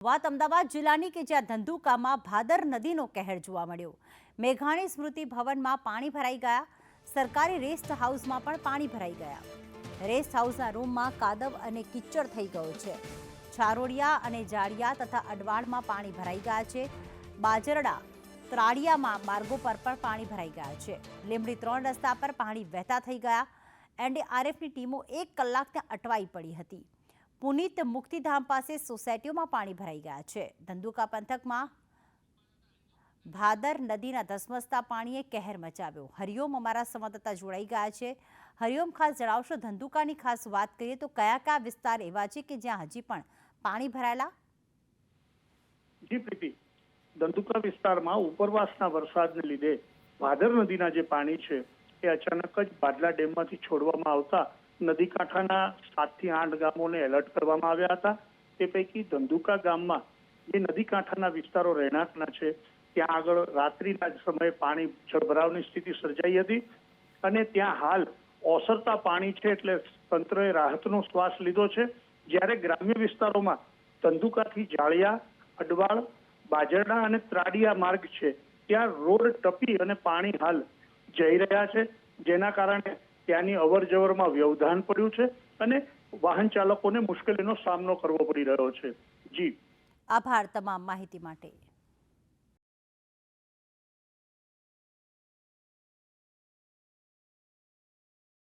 વાત અમદાવાદ જિલ્લાની કે જ્યાં ધંધુકામાં ભાદર નદીનો કહેર જોવા મળ્યો। મેઘાણી સ્મૃતિ ભવનમાં પાણી ભરાઈ ગયા। સરકારી રેસ્ટ હાઉસમાં પણ પાણી ભરાઈ ગયા। રેસ્ટ હાઉસના રૂમમાં કાદવ અને કિચડ થઈ ગયો છે। છારોડિયા અને જાડિયા તથા અડવાળમાં પાણી ભરાઈ ગયા છે। બાજરડા ત્રાડિયામાં માર્ગો પર પણ પાણી ભરાઈ ગયા છે। લીંબડી 3 રસ્તા પર પાણી વહેતા થઈ ગયા। એનડીઆરએફની ટીમો 1 કલાક ત્યાં અટવાઈ પડી હતી। પુનિત મુક્તિધામ પાસે સોસાયટીઓમાં પાણી ભરાઈ ગયા છે। ધંધુકા પંથકમાં ભાદર નદીના ધસમસતા પાણીએ કહેર મચાવ્યો। હરિઓમ અમારા સંવાદદાતા જોડાઈ ગયા છે। હરિઓમ, ખાસ જણાવશો, ધંધુકાની ખાસ વાત કરીએ તો કયા કયા વિસ્તાર એવા છે કે જ્યાં હજી પણ પાણી ભરાયેલા? જી પ્રીતિ, ધંધુકા વિસ્તારમાં ઉપરવાસના વરસાદને લીધે ભાદર નદીના જે પાણી છે એ અચાનક જ બાદલા ડેમમાંથી છોડવામાં આવતા નદી કાંઠાના 7 થી 8 ગામોને એલર્ટ કરવામાં આવ્યા હતા। તે પૈકી ધંધુકા ગામમાં જે નદી કાંઠાના વિસ્તારો રહેણાંકના છે ત્યાં આગળ રાત્રિના સમયે પાણી જળભરાવની સ્થિતિ સર્જાઈ હતી અને ત્યાં હાલ ઓસરતા પાણી છે એટલે તંત્રએ રાહતનો શ્વાસ લીધો છે। જ્યારે ગ્રામ્ય વિસ્તારોમાં ધંધુકાથી જાળિયા, અડવાળ, બાજરડા અને ત્રાડિયા માર્ગ છે ત્યાં રોડ ટપી અને પાણી હાલ જઈ રહ્યા છે, જેના કારણે ત્યાંની અવર જવરમાં વ્યવધાન પડ્યું છે અને વાહન ચાલકોને મુશ્કેલીનો સામનો કરવો પડી રહ્યો છે। જી, આભાર તમામ માહિતી માટે।